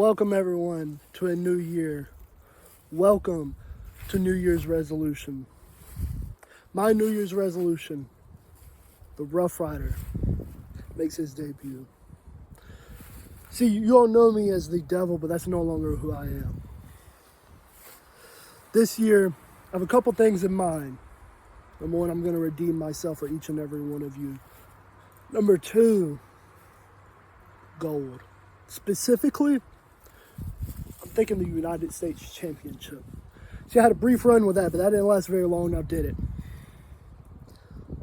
Welcome everyone to a new year. Welcome to New Year's resolution. My New Year's resolution, the Rough Rider, makes his debut. See, you all know me as the devil, but that's no longer who I am. This year, I have a couple things in mind. Number one, I'm going to redeem myself for each and every one of you. Number two, gold. Specifically, I'm thinking the United States Championship. See, I had a brief run with that, but that didn't last very long. I did it.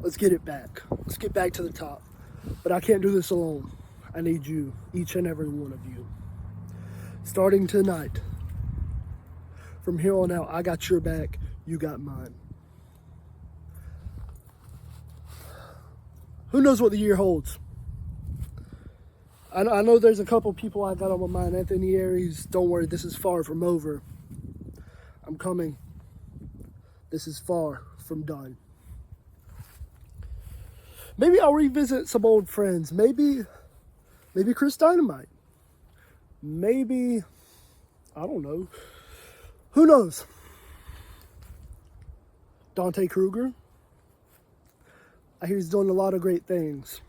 Let's get it back. Let's get back to the top. But I can't do this alone. I need you, each and every one of you. Starting tonight, from here on out, I got your back, you got mine. Who knows what the year holds? I know there's a couple people I got on my mind. Anthony Aries, don't worry, this is far from over. I'm coming. This is far from done. Maybe I'll revisit some old friends. Maybe Chris Dynamite. Maybe, I don't know. Who knows? Dante Kruger. I hear he's doing a lot of great things.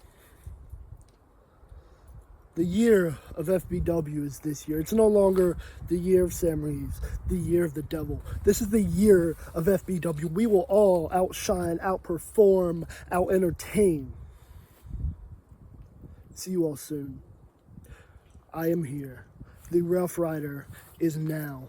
The year of FBW is this year. It's no longer the year of Sam Reeves, the year of the devil. This is the year of FBW. We will all outshine, outperform, out-entertain. See you all soon. I am here. The Rough Rider is now.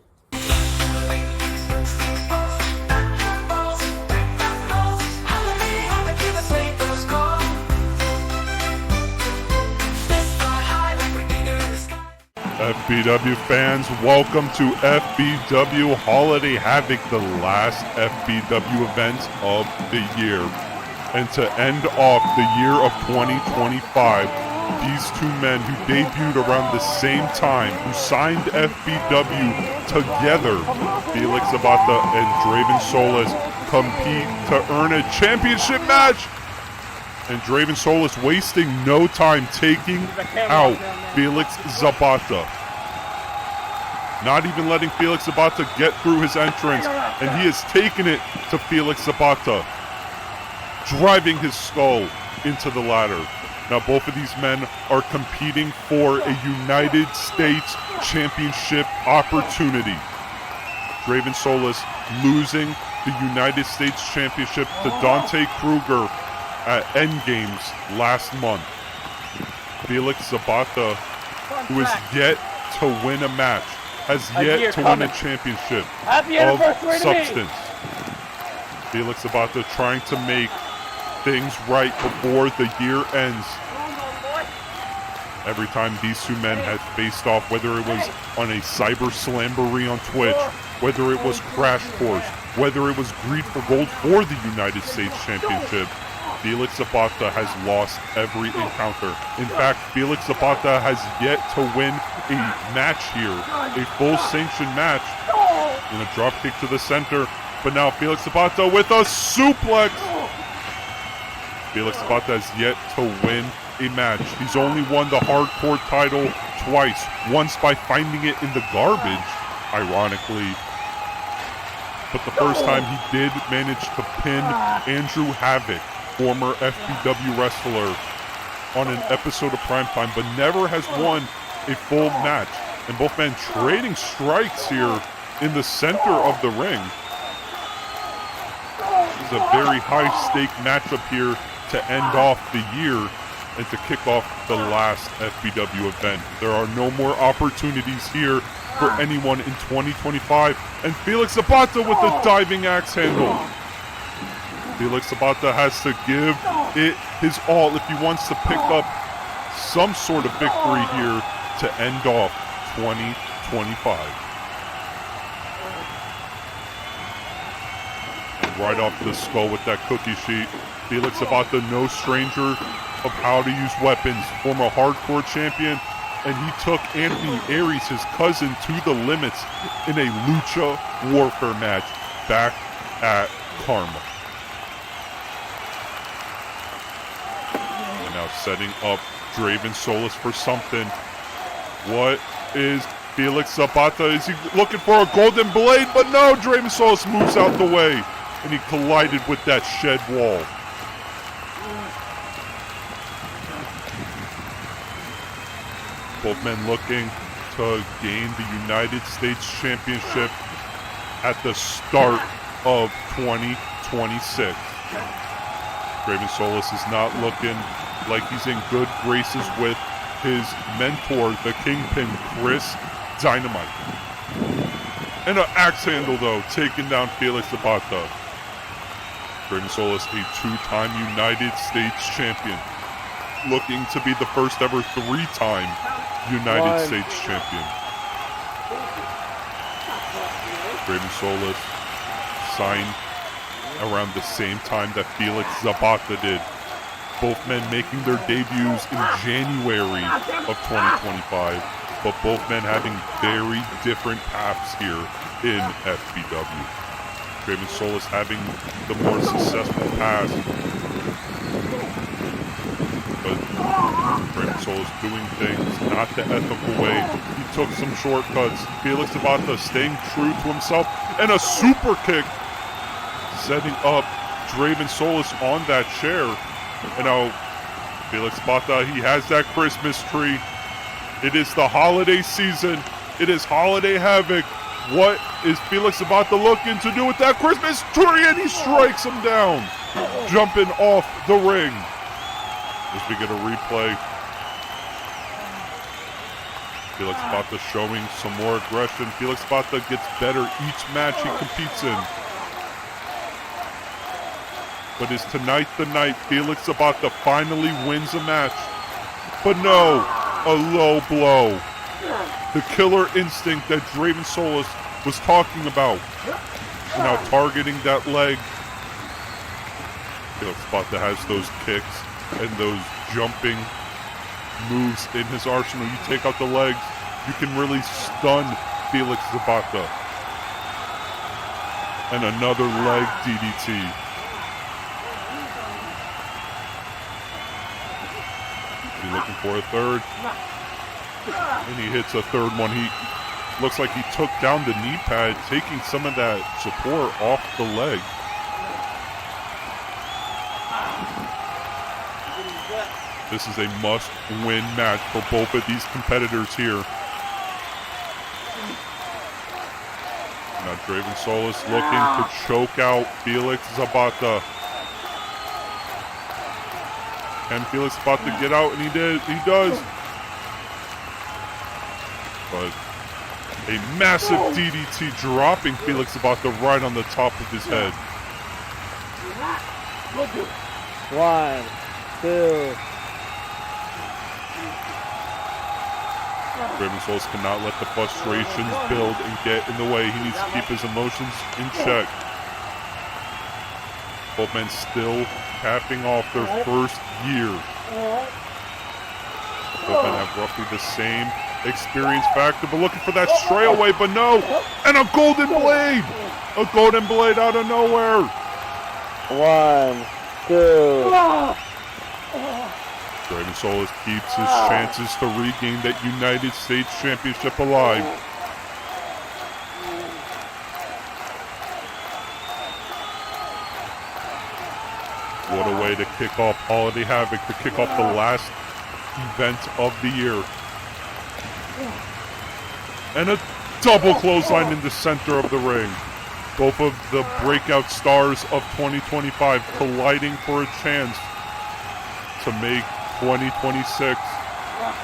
FBW fans, welcome to FBW Holiday Havoc, the last FBW event of the year. And to end off the year of 2025, these two men who debuted around the same time, who signed FBW together, Felix Zapata and Draven Solis, compete to earn a championship match. And Draven Solis wasting no time taking out Felix Zapata. Not even letting Felix Zapata get through his entrance, and he has taken it to Felix Zapata, driving his skull into the ladder. Now both of these men are competing for a United States Championship opportunity. Draven Solis losing the United States Championship to Dante Kruger at Endgames last month. Felix Zapata, who has yet to win a match, has yet to win a championship of substance. Felix Zapata trying to make things right before the year ends. Every time these two men had faced off, whether it was on a Cyber Slamboree on Twitch, whether it was Crash Course, whether it was Greed for Gold for the United States Championship, Felix Zapata has lost every encounter. In fact, Felix Zapata has yet to win a match here, a full sanctioned match. And a drop kick to the center, but now Felix Zapata with a suplex. Felix Zapata has yet to win a match. He's only won the hardcore title twice, once by finding it in the garbage, ironically. But the first time he did manage to pin Andrew Havoc, former FBW wrestler, on an episode of Primetime, but never has won a full match. And both men trading strikes here in the center of the ring. This is a very high-stake matchup here to end off the year and to kick off the last FBW event. There are no more opportunities here for anyone in 2025. And Felix Zapata with the diving axe handle. Felix Zapata has to give it his all if he wants to pick up some sort of victory here to end off 2025. Right off the skull with that cookie sheet. Felix Zapata, no stranger of how to use weapons, former hardcore champion, and he took Anthony Aries, his cousin, to the limits in a Lucha Warfare match back at Karma. And now setting up Draven Solis for something. What is Felix Zapata, is he looking for a golden blade? But no, Draven Solis moves out the way, and he collided with that shed wall. Both men looking to gain the United States Championship at the start of 2026. Draven Solis is not looking like he's in good graces with his mentor, the Kingpin, Chris Dynamite. And an axe handle, though, taking down Felix Zapata. Draven Solis, a two-time United States champion, looking to be the first ever three-time United States champion. Draven Solis signed around the same time that Felix Zapata did. Both men making their debuts in January of 2025, but both men having very different paths here in FBW. Draven Solis having the more successful path, but Draven Solis doing things not the ethical way. He took some shortcuts. Felix Zapata staying true to himself, and a super kick setting up Draven Solis on that chair. And now Felix Zapata, he has that Christmas tree. It is the holiday season. It is holiday havoc. What is Felix Zapata looking to do with that Christmas tree? And he strikes him down, jumping off the ring. As we get a replay, Felix Zapata showing some more aggression. Felix Zapata gets better each match he competes in. But is tonight the night Felix Zapata finally wins a match? But no, a low blow. The killer instinct that Draven Solis was talking about. Now targeting that leg. Felix Zapata has those kicks and those jumping moves in his arsenal. You take out the legs, you can really stun Felix Zapata. And another leg DDT. He's looking for a third. And he hits a third one. He looks like he took down the knee pad, taking some of that support off the leg. This is a must-win match for both of these competitors here. Now Draven Solis looking to choke out Felix Zapata. Can Felix Zapata get out? And he does. But a massive DDT dropping Felix Zapata right on the top of his head. 1, 2. Draven Solis cannot let the frustrations build and get in the way. He needs to keep his emotions in check. Both men still capping off their first year. Both men have roughly the same experience factor, but looking for that straightaway, but no. And a golden blade! A golden blade out of nowhere. 1, 2. Draven Solis keeps his chances to regain that United States Championship alive. What a way to kick off Holiday Havoc, to kick off the last event of the year. And a double clothesline in the center of the ring. Both of the breakout stars of 2025 colliding for a chance to make 2026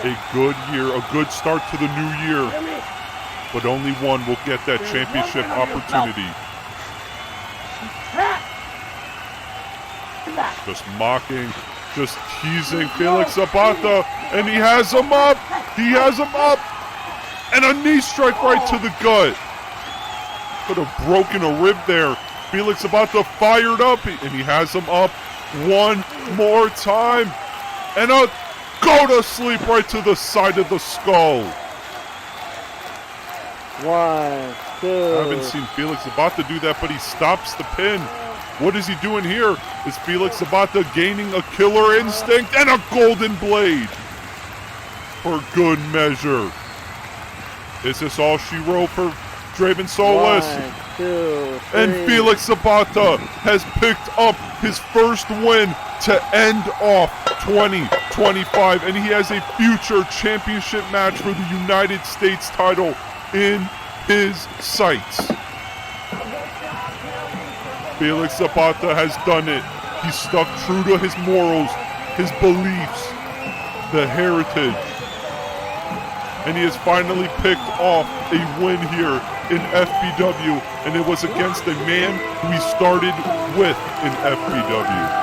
a good year, a good start to the new year. But only one will get that championship opportunity. Just mocking, just teasing Felix Zapata, and he has him up. He has him up, and a knee strike right to the gut. Could have broken a rib there. Felix Zapata fired up, and he has him up one more time, and a go to sleep right to the side of the skull. 1, 2. I haven't seen Felix Zapata do that, but he stops the pin. What is he doing here? Is Felix Zapata gaining a killer instinct and a golden blade for good measure? Is this all she wrote for Draven Solis? 1, 2, 3. And Felix Zapata has picked up his first win to end off 2025, and he has a future championship match for the United States title in his sights. Felix Zapata has done it. He stuck true to his morals, his beliefs, the heritage, and he has finally picked off a win here in FBW, and it was against a man who he started with in FBW.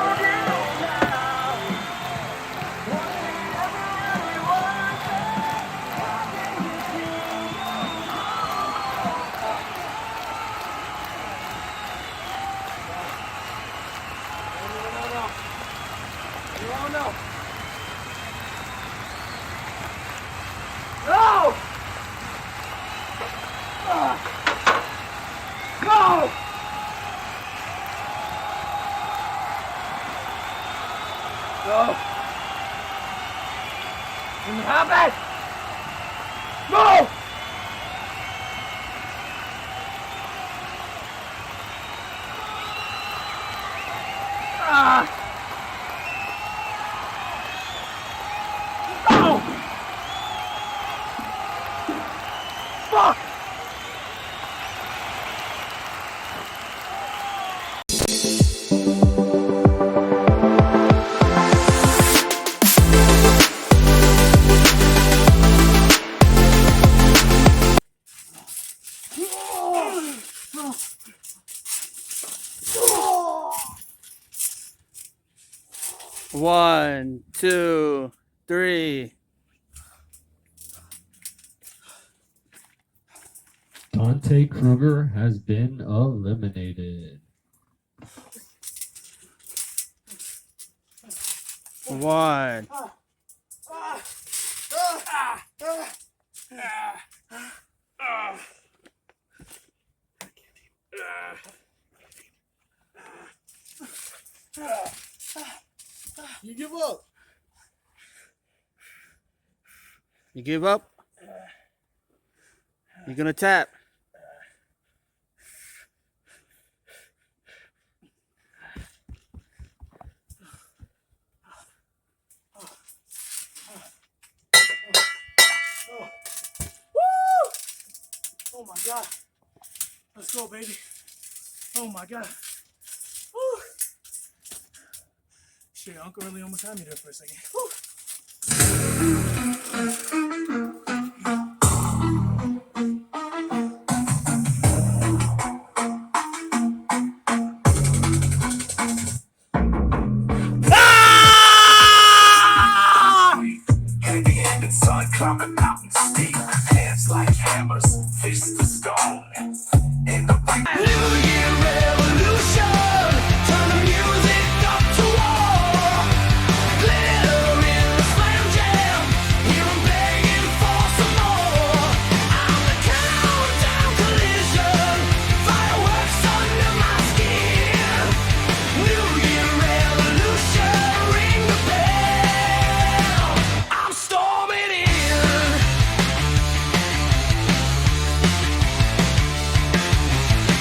One, 2, 3. Dante Kruger has been eliminated. 1. You give up. You give up? You're gonna tap. Oh my God. Let's go, baby. Oh my God. Woo. Shit, Uncle really almost had me there for a second. Woo. Heavy-handed sun climbing mountains steep, hands like hammers, fists of stone. In the New Year revolution, turn the music up to war. Glitter in the slam jam, hear 'em begging for some more. I'm the countdown collision, fireworks under my skin. New Year revolution, ring the bell. I'm storming in.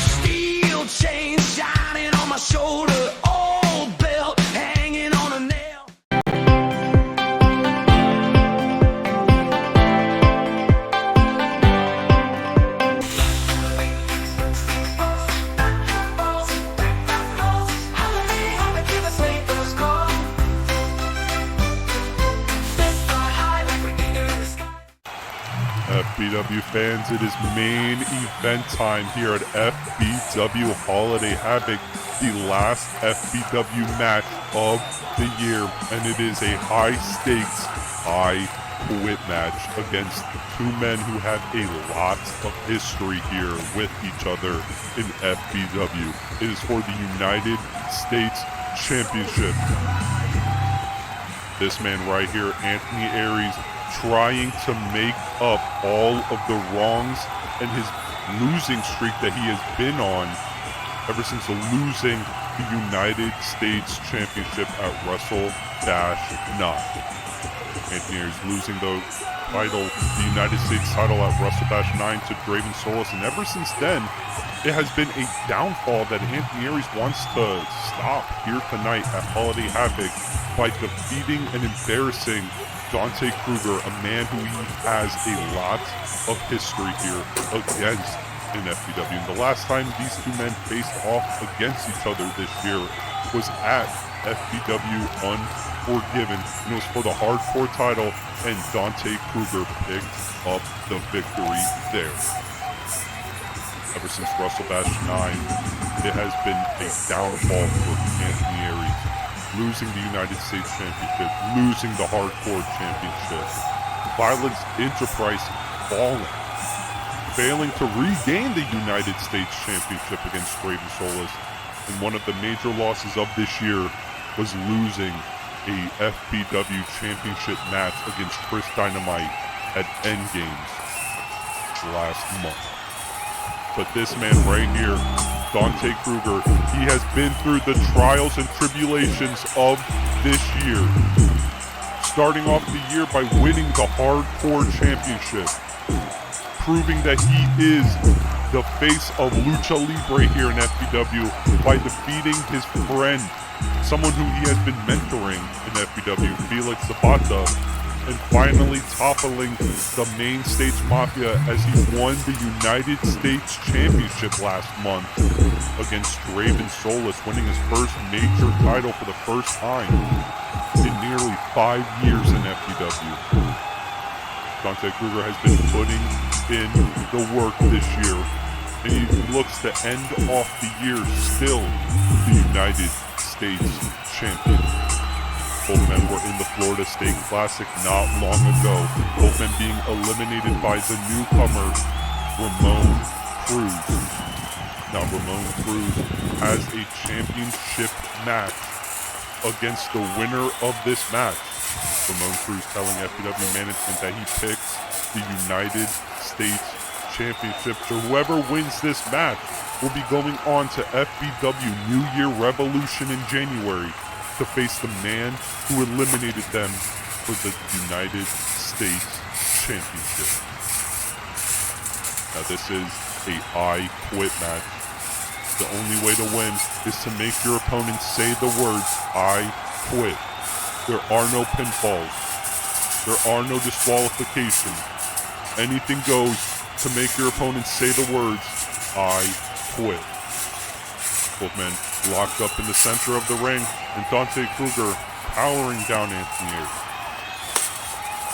Steel chains shining on my shoulder, old belt hanging on a nail. FBW fans, it is main event time here at FBW Holiday Havoc, the last FBW match of the year, and it is a high-stakes, high-quit match against two men who have a lot of history here with each other in FBW. It is for the United States Championship. This man right here, Anthony Aries, trying to make up all of the wrongs and his losing streak that he has been on ever since losing the United States Championship at Wrestle-9. Anthony Aries losing the title, the United States title at WrestleBash 9 to Draven Solis, and ever since then, it has been a downfall that Anthony Aries wants to stop here tonight at Holiday Havoc by defeating and embarrassing Dante Kruger, a man who he has a lot of history here against in FBW. And the last time these two men faced off against each other this year was at FBW Unforgiven, and it was for the hardcore title, and Dante Kruger picked up the victory there. Ever since WrestleBash 9, it has been a downfall for Anthony Aries, losing the United States Championship, losing the Hardcore Championship, Violence Enterprise falling, failing to regain the United States Championship against Draven Solis, and one of the major losses of this year was losing a FBW Championship match against Chris Dynamite at Endgames last month. But this man right here, Dante Kruger, he has been through the trials and tribulations of this year. Starting off the year by winning the Hardcore Championship, proving that he is the face of Lucha Libre here in FBW by defeating his friend, someone who he has been mentoring in FBW, Felix Zapata, and finally toppling the main stage Mafia as he won the United States Championship last month against Draven Solis, winning his first major title for the first time in nearly 5 years in FBW. Dante Kruger has been putting in the work this year, and he looks to end off the year still the United States champion. Both men were in the Florida State Classic not long ago, both men being eliminated by the newcomer, Ramon Cruz. Now Ramon Cruz has a championship match against the winner of this match. Ramon Cruz telling FBW management that he picks the United States Championship. So whoever wins this match will be going on to FBW New Year Revolution in January to face the man who eliminated them for the United States Championship. Now this is a I Quit match. The only way to win is to make your opponent say the words, I quit. There are no pinfalls. There are no disqualifications. Anything goes to make your opponent say the words, I quit. Both men locked up in the center of the ring, and Dante Kruger powering down Anthony Aries.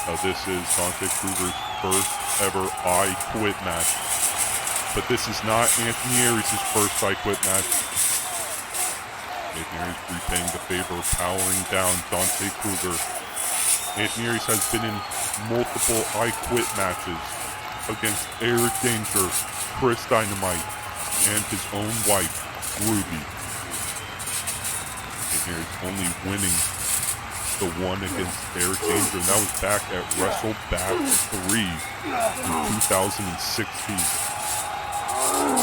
Now this is Dante Kruger's first ever I Quit match. But this is not Anthony Aries' first I Quit match. Anthony Aries repaying the favor of powering down Dante Kruger. Anthony Aries has been in multiple I Quit matches against Eric Danger, Chris Dynamite, and his own wife, Ruby. Anthony Aries only winning the one against Eric Danger, and that was back at WrestleBash 3 in 2016.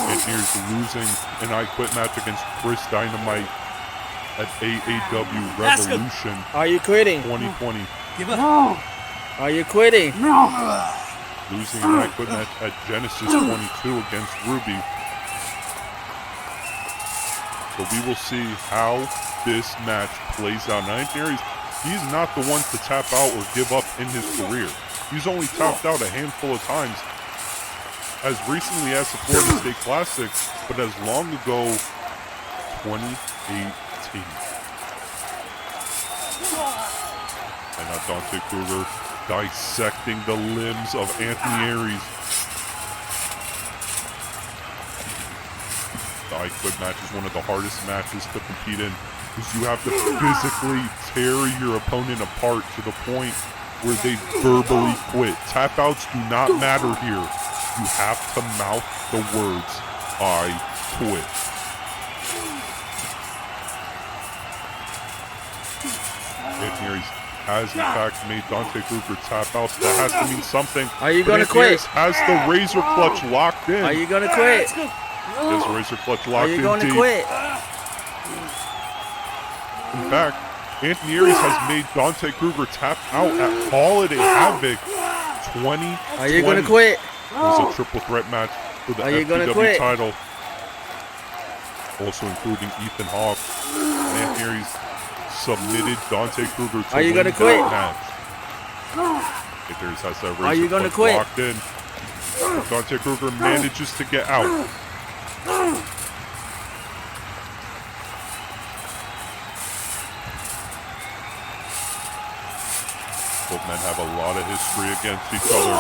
Anthony Aries losing an I Quit match against Chris Dynamite at AAW Revolution. Are you quitting? 2020. Give up. No. Are you quitting? No. Losing an I Quit match at Genesis 22 against Ruby. So we will see how this match plays out. Now, Anthony Aries, he's not the one to tap out or give up in his career. He's only tapped out a handful of times, as recently as the Florida State Classic, but as long ago, 2018. And now Dante Kruger dissecting the limbs of Anthony Aries. The I Quit match is one of the hardest matches to compete in, because you have to physically tear your opponent apart to the point where they verbally quit. Tap outs do not matter here. You have to mouth the words, I quit. Anthony Aries has in fact made Dante Kruger tap out. That has to mean something. Are you But gonna Anthony quit? Aries has the razor clutch locked in. Are you gonna quit? There's the razor clutch Are locked in you gonna deep. quit? In fact, Anthony Aries has made Dante Kruger tap out at Holiday Havoc 2020. Are you gonna quit? It was a triple threat match for the Are you gonna FBW quit? title. Also including Ethan Hawke. Anthony Aries submitted Dante Kruger to Are you win gonna quit? that match. Anthony Aries has that Are you razor gonna punch quit? locked in. But Dante Kruger manages to get out. Both men have a lot of history against each other.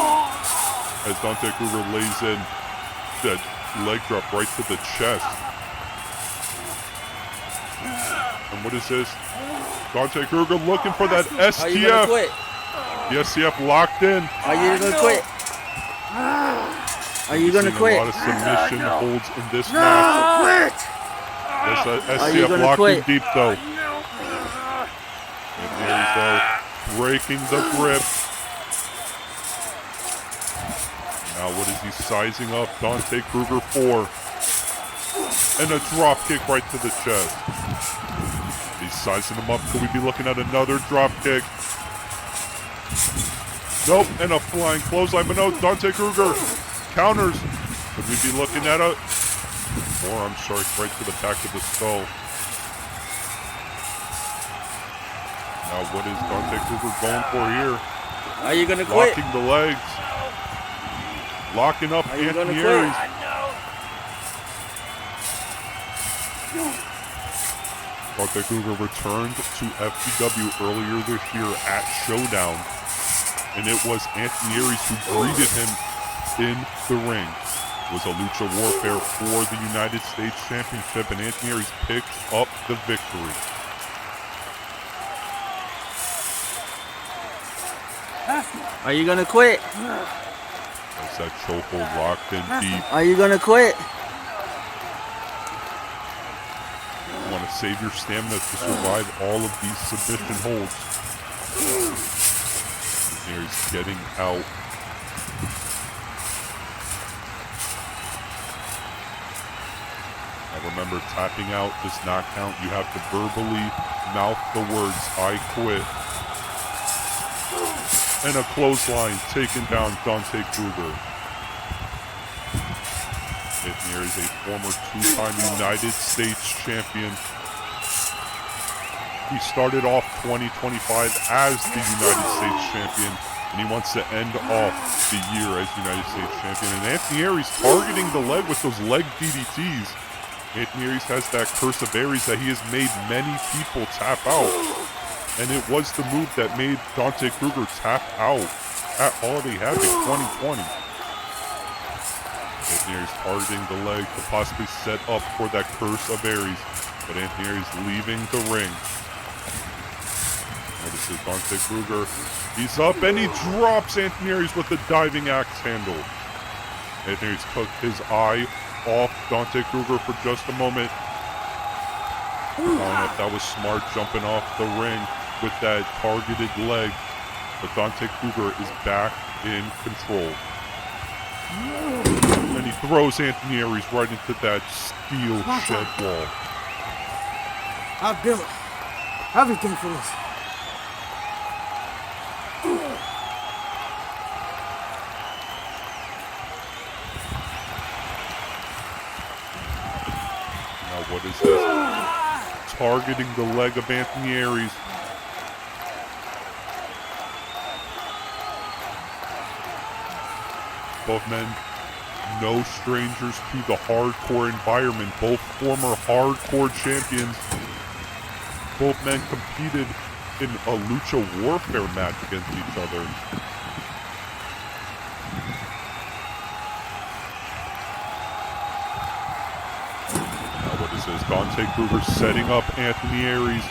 As Dante Kruger lays in that leg drop right to the chest. And what is this? Dante Kruger looking for that Are you gonna STF. quit? The STF locked in. Are you gonna quit? Are you gonna Seeing quit? a lot of submission holds in this match. There's a Are you STF gonna locked quit? in deep though. And Aries though breaking the grip. Now what is he sizing up Dante Kruger for? And a drop kick right to the chest. He's sizing him up. Could we be looking at another drop kick? Nope, and a flying clothesline, but no, Dante Kruger counters. Could we be looking at a forearm strike right to the back of the skull? Now what is Dante Kruger going for here? Are you gonna quit? Locking the legs. Locking up Are you gonna Anthony quit? Aries. Dante Kruger returned to FBW earlier this year at Showdown. And it was Anthony Aries who greeted him in the ring. It was a lucha warfare for the United States Championship, and Anthony Aries picked up the victory. Are you gonna quit? As that chokehold locked in deep. Are you gonna quit? You want to save your stamina to survive all of these submission holds. Anthony Aries getting out. Now remember, tapping out does not count. You have to verbally mouth the words, "I quit." And a clothesline taking down Dante Kruger. Anthony Aries, a former two-time United States champion. He started off 2025 as the United States champion, and he wants to end off the year as United States champion. And Anthony Aries targeting the leg with those leg DDTs. Anthony Aries has that curse of Aries that he has made many people tap out. And it was the move that made Dante Kruger tap out at Holiday Havoc 2020. Anthony Aries targeting the leg to possibly set up for that curse of Aries. But Anthony Aries leaving the ring. This is Dante Kruger. He's up and he drops Anthony Aries with the diving axe handle. Anthony Aries took his eye off Dante Kruger for just a moment. I don't know if that was smart jumping off the ring with that targeted leg. But Dante Kruger is back in control. And he throws Anthony Aries right into that steel shed wall. I built everything for this. Now what is this? Targeting the leg of Anthony Aries. Both men, no strangers to the hardcore environment. Both former hardcore champions. Both men competed in a lucha warfare match against each other. Now what is this? Dante Kruger setting up Anthony Aries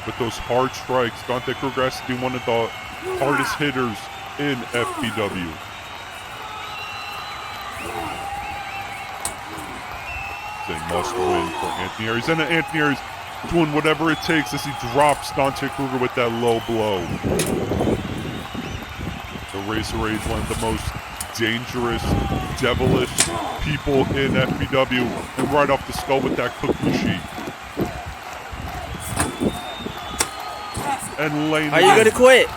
with those hard strikes. Dante Kruger has to be one of the hardest hitters in FBW. It's a must win for Anthony Aries. And Anthony Aries doing whatever it takes as he drops Dante Kruger with that low blow. The Razor Age, one of the most dangerous, devilish people in FBW. And right off the skull with that Kikuchi. And laying Are you gonna quit?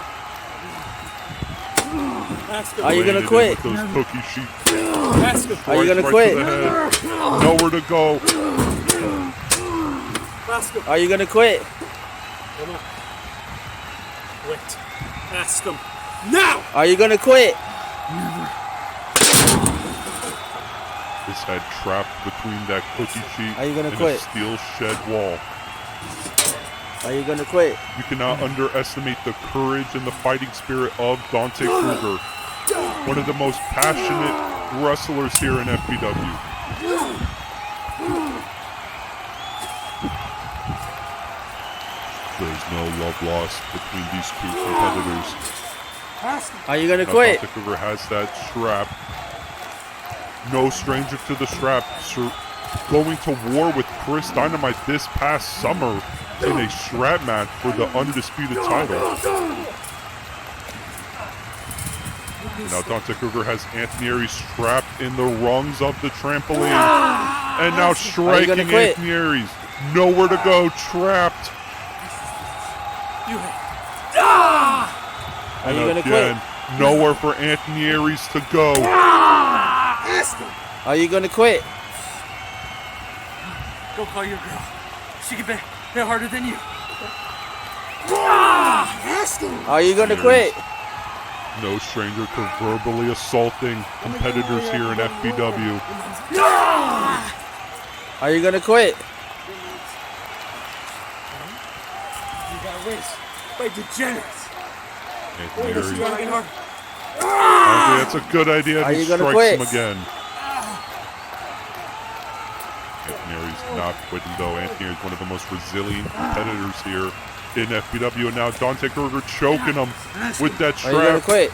Are you gonna Landed quit? with those cookie sheet Are you gonna right quit? to the head. Nowhere to go. Are you gonna quit? Quit. Ask him. Now! Are you gonna quit? His head trapped between that cookie sheet Are you gonna and quit? a steel shed wall. Are you gonna quit? You cannot underestimate the courage and the fighting spirit of Dante Kruger, one of the most passionate wrestlers here in FBW. There's no love lost between these two competitors. Are you gonna Now, quit? Dante Kruger has that strap. No stranger to the strap. Going to war with Chris Dynamite this past summer in a strap match for the undisputed title. Now Dante Kruger has Anthony Aries trapped in the rungs of the trampoline. And now striking Anthony Aries. Nowhere to go, trapped. Are you gonna Again, quit? nowhere for Anthony Aries to go. Are you gonna quit? Go call your girl. She can hit harder than you. Are you gonna quit? No stranger to verbally assaulting competitors here in FBW. Are you gonna quit? You got raised by degenerates. Anthony Aries. Trying to get hard. I think that's a good idea. Are He you gonna strikes quit? him again. Anthony Aries not quitting though. Anthony Aries one of the most resilient competitors here in FBW. And now Dante Kruger choking him with that Are you gonna strap. quit?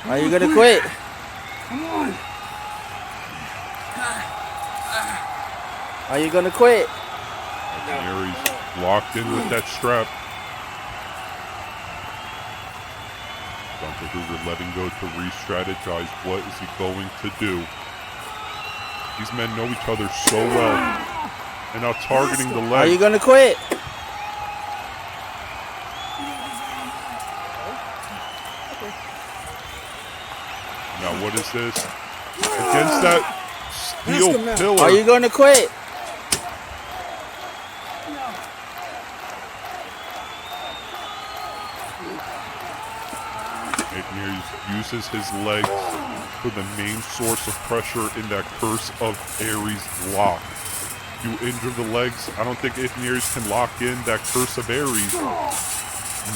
Are you gonna quit? Are you gonna quit? Anthony Aries locked in with that strap. Dante Kruger letting go to re-strategize. What is he going to do? These men know each other so well. And now targeting the Are you leg. gonna quit? Now what is this? Against that steel pillar. Are you gonna quit? Anthony Aries uses his legs for the main source of pressure in that Curse of Aries lock. You injure the legs, I don't think Anthony Aries can lock in that Curse of Aries,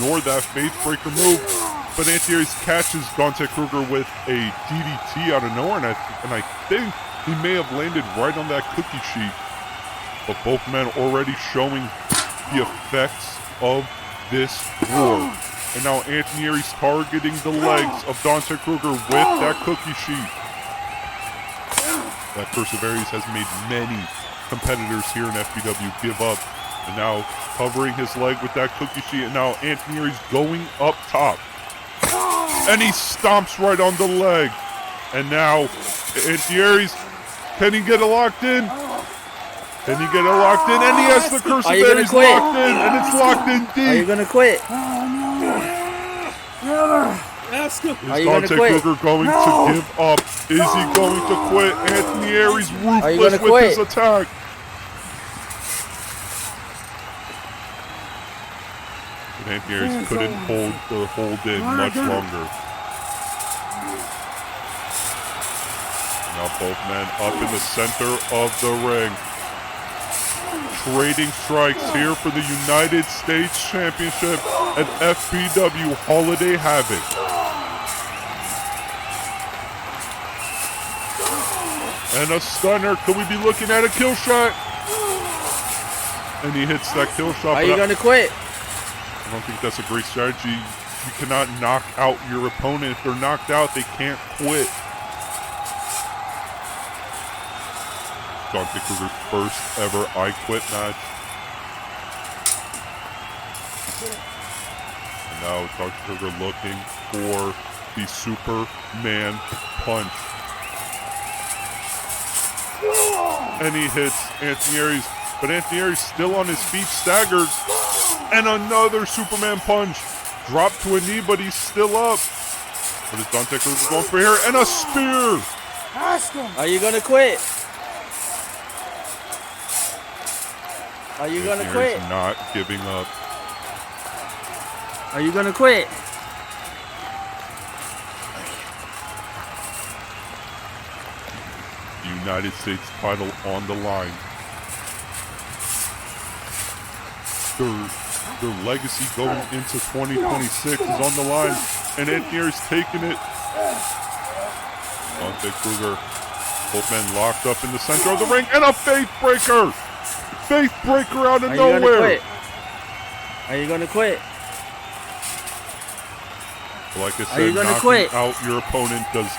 nor that Faithbreaker move. But Anthony Aries catches Dante Kruger with a DDT out of nowhere, and I think he may have landed right on that cookie sheet. But both men already showing the effects of this war. And now Anthony Aries targeting the legs of Dante Kruger with that cookie sheet. That Curse of Aries has made many competitors here in FBW give up. And now covering his leg with that cookie sheet. And now Anthony Aries going up top. And he stomps right on the leg. And now Anthony Aries, can he get it locked in? Can he get it locked in? And he has the Curse of Are you gonna Aries quit? locked in. And it's locked in Are you deep. gonna quit? Ask him. Are Is you gonna Dante quit? Kruger going to give up? Is he going to quit? Anthony Aries Are you ruthless gonna with his quit? attack. But Anthony Aries couldn't hold the hold in much longer. Now both men up in the center of the ring. Trading strikes here for the United States Championship at FBW Holiday Havoc. And a stunner. Could we be looking at a kill shot? And he hits that kill shot. Are but you gonna quit? I don't think that's a great strategy. You cannot knock out your opponent. If they're knocked out, they can't quit. Dante Kruger's first ever I Quit match. And now Dante Kruger looking for the Superman punch. And he hits Anthony Aries. But Anthony Aries still on his feet, staggered. And another Superman punch. Drop to a knee, but he's still up. What is Dante Kruger going for here? And a spear. Are you gonna quit? Are you gonna He's quit? not giving up. Are you gonna quit? The United States title on the line. Their legacy going into 2026 is on the line, and Ed Gear's taking it. Dante Kruger, both men locked up in the center of the ring, and a faith breaker! Faith breaker out of nowhere! Are you gonna quit? Are you gonna quit? Like I Are you said, gonna knocking quit? out your opponent does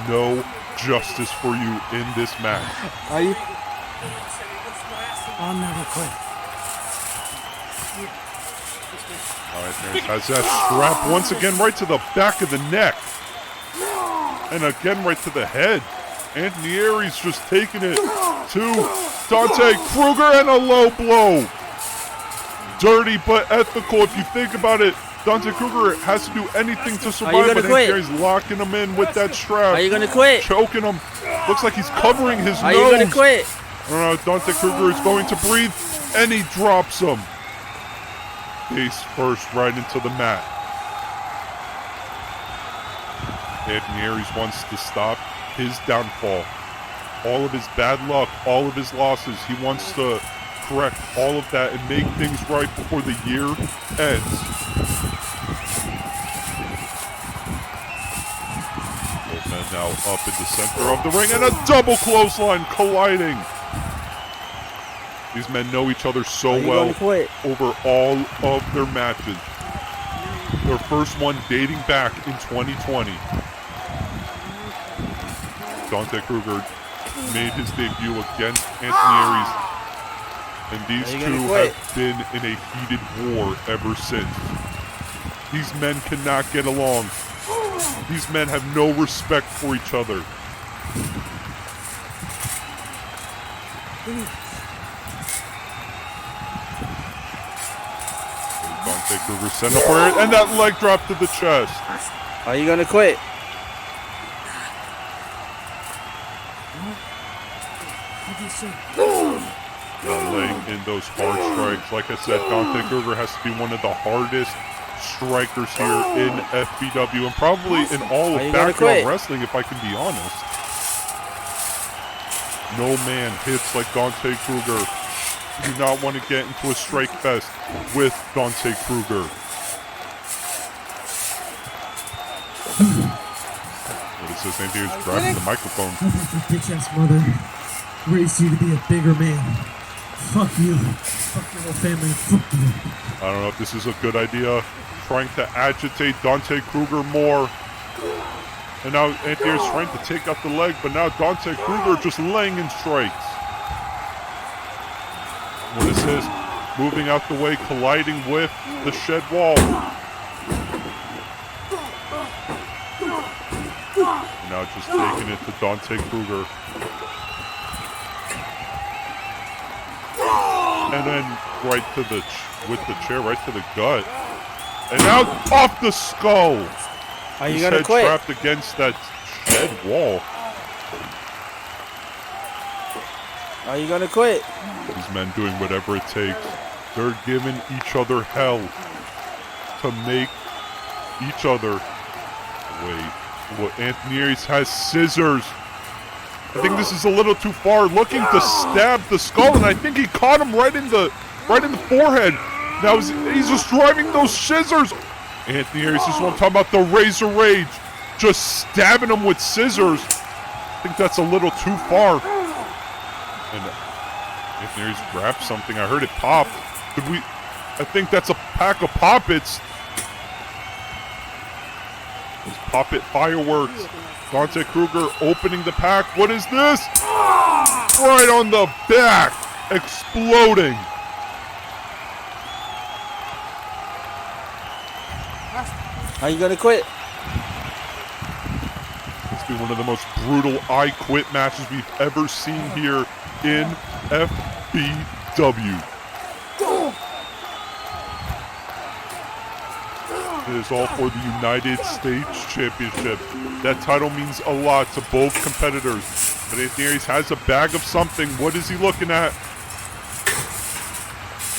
no justice for you in this match. Are you? I'll never quit. All right, Maris has that strap once again right to the back of the neck. And again right to the head. Anthony Aries just taking it to Dante Kruger, and a low blow. Dirty but ethical if you think about it. Dante Kruger has to do anything to survive, but quit? Aries locking him in with that strap. Are you gonna quit? Choking him. Looks like he's covering his Are nose. you gonna quit? Dante Kruger is going to breathe, and he drops him. Face first right into the mat. Anthony Aries wants to stop his downfall. All of his bad luck, all of his losses. He wants to correct all of that and make things right before the year ends. Both men now up in the center of the ring, and a double clothesline colliding. These men know each other so Are you well gonna quit? over all of their matches. Their first one dating back in 2020. Dante Kruger made his debut against Anthony Aries, and these Are you two gonna quit? have been in a heated war ever since. These men cannot get along. These men have no respect for each other. Dante Kruger sent up for it, and that leg drop to the chest. Are you gonna quit? Now laying in those hard strikes. Like I said, Dante Kruger has to be one of the hardest strikers here in FBW, and probably in all Are of you gonna background quit? wrestling, if I can be honest. No man hits like Dante Kruger. You do not want to get into a strike fest with Dante Kruger. What is this? Anthony is grabbing the microphone. I thought your bitch ass mother raised you to be a bigger man. Fuck you. Fuck your whole family. Fuck you. I don't know if this is a good idea. Trying to agitate Dante Kruger more. And now Anthony is trying to take out the leg, but now Dante Kruger just laying in strikes. What is this? Moving out the way, colliding with the shed wall. And now just taking it to Dante Kruger. And then right to the, with the chair, right to the gut. And now off the skull. Are you His gonna head quit? trapped against that shed wall. Are you gonna quit? These men doing whatever it takes. They're giving each other hell to make each other wait. Well, Anthony Aries has scissors. I think this is a little too far. Looking to stab the skull, and I think he caught him right in the forehead. Now he's just driving those scissors. Anthony Aries is what I'm talking about, the Razor Rage. Just stabbing him with scissors. I think that's a little too far. And Anthony Aries grabbed something. I heard it pop. I think that's a pack of Poppets. These Poppet fireworks. Dante Kruger opening the pack. What is this? Right on the back. Exploding. Are you gonna quit? It's been one of the most brutal I Quit matches we've ever seen here in FBW. It is all for the United States Championship. That title means a lot to both competitors. But Anthony Aries has a bag of something. What is he looking at?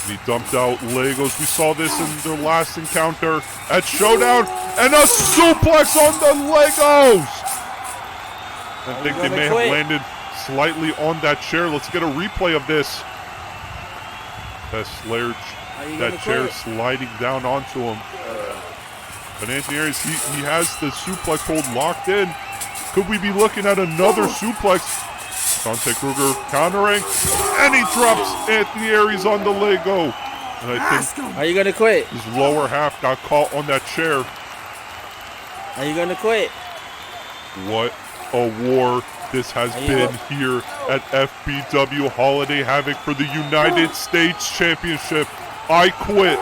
And he dumped out Legos. We saw this in their last encounter at Showdown. And a suplex on the Legos! I think they may have landed slightly on that chair. Let's get a replay of this. That chair sliding down onto him. But Anthony Aries, he has the suplex hold locked in. Could we be looking at another suplex? Dante Kruger countering, and he drops Anthony Aries on the Lego. And I think Are you gonna quit? his lower half got caught on that chair. Are you gonna quit? What a war this has been here at FBW Holiday Havoc for the United States Championship. I quit.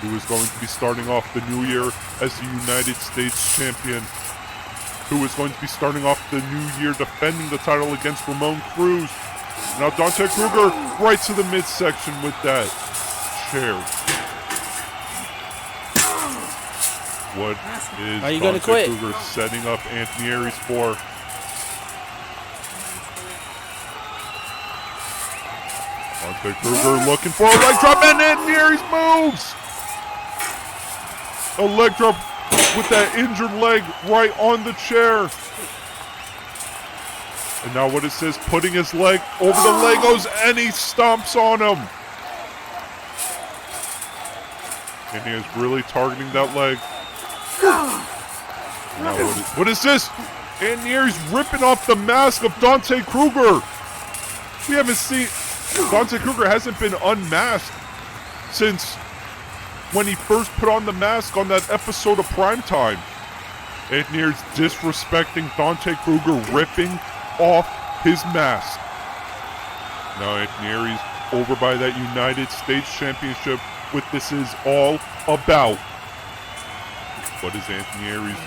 Who is going to be starting off the new year as the United States Champion? Who is going to be starting off the new year defending the title against Ramon Cruz? Now Dante Kruger right to the midsection with that chair. What is Are you gonna Dante quit? Kruger setting up Anthony Aries for? Dante Kruger looking for a leg drop, and Anthony Aries moves! A leg drop with that injured leg right on the chair. And now what it says, putting his leg over the Legos, and he stomps on him. And he is really targeting that leg. Now what is this? Anthony Aries ripping off the mask of Dante Kruger. We haven't seen... Dante Kruger hasn't been unmasked since when he first put on the mask on that episode of Primetime. Anthony Aries disrespecting Dante Kruger, ripping off his mask. Now Anthony Aries over by that United States Championship with This Is All About. What is Anthony Aries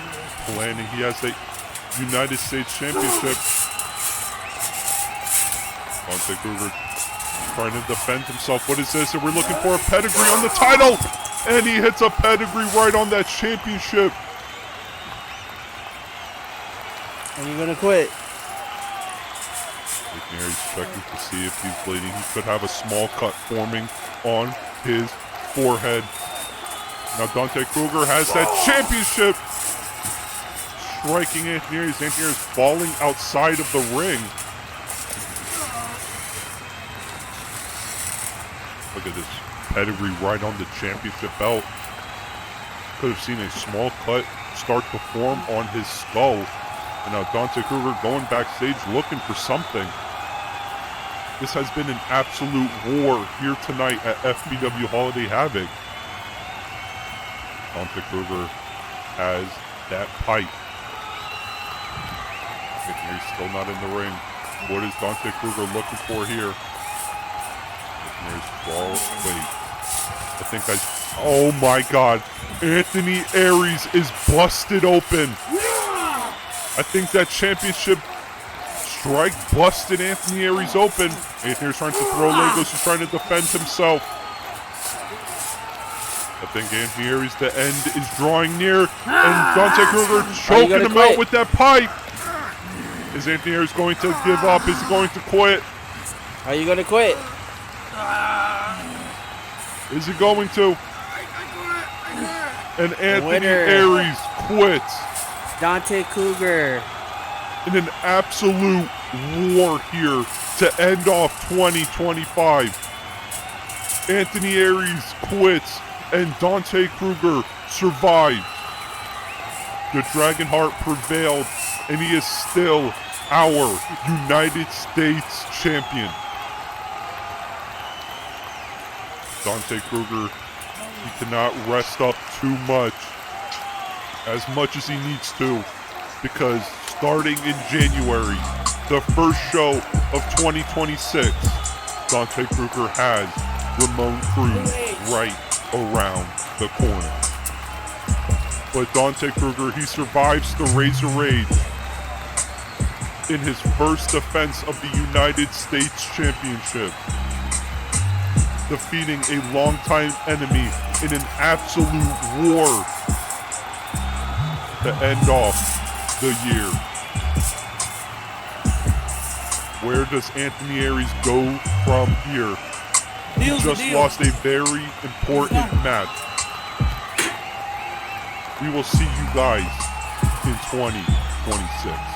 planning? He has that United States Championship. Dante Kruger trying to defend himself. What is this? And we're looking for a pedigree on the title. And he hits a pedigree right on that championship. Are you gonna quit? Anthony Aries checking to see if he's bleeding. He could have a small cut forming on his forehead. Now Dante Kruger has that championship. Striking Anthony Aries. Anthony Aries falling outside of the ring. Look at this pedigree right on the championship belt. Could have seen a small cut start to form on his skull. And now Dante Kruger going backstage looking for something. This has been an absolute war here tonight at FBW Holiday Havoc. Dante Kruger has that pipe. He's still not in the ring. What is Dante Kruger looking for here? Wait. Oh my God. Anthony Aries is busted open. I think that championship strike busted Anthony Aries open. Anthony Aries trying to throw Legos. He's trying to defend himself. I think Anthony Aries, the end is drawing near. And Dante Kruger choking him out with that pipe. Is Anthony Aries going to give up? Is he going to quit? Are you gonna quit? Is he going to? And Anthony Aries quits. Dante Kruger. In an absolute war here to end off 2025. Anthony Aries quits and Dante Kruger survived. The Dragonheart prevailed and he is still our United States champion. Dante Kruger, he cannot rest up too much as he needs to, because starting in January, the first show of 2026, Dante Kruger has Ramon Cruz right around the corner. But Dante Kruger, he survives the Razor Rage. in his first defense of the United States Championship, defeating a longtime enemy in an absolute war to end off the year. Where does Anthony Aries go from here? He just lost a very important match. We will see you guys in 2026.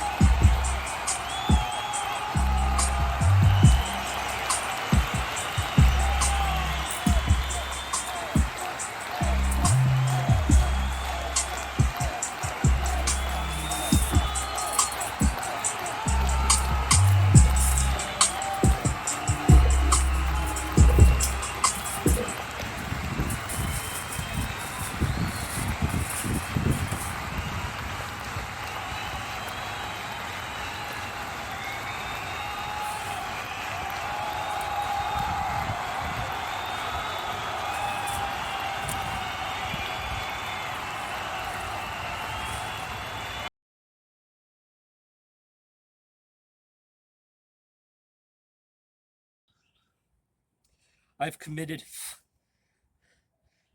I've committed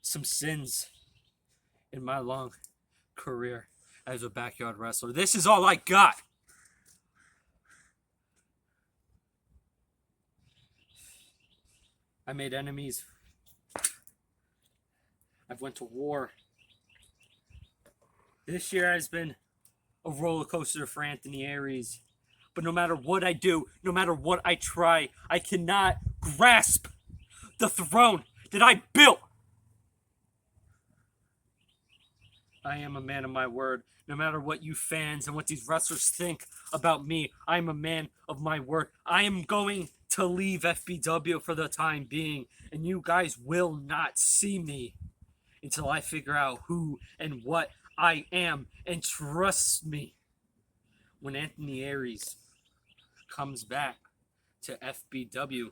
some sins in my long career as a backyard wrestler. This is all I got. I made enemies. I've went to war. This year has been a roller coaster for Anthony Aries. But no matter what I do, no matter what I try, I cannot grasp the throne that I built. I am a man of my word. No matter what you fans and what these wrestlers think about me, I'm a man of my word. I am going to leave FBW for the time being, and you guys will not see me until I figure out who and what I am. And trust me, when Anthony Aries comes back to FBW,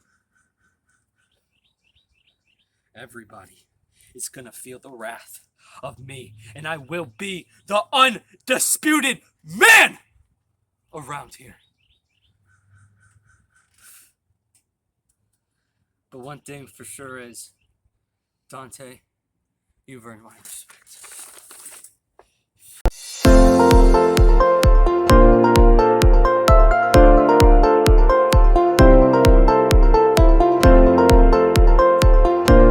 everybody is going to feel the wrath of me, and I will be the undisputed man around here. But one thing for sure is, Dante, you've earned my respect.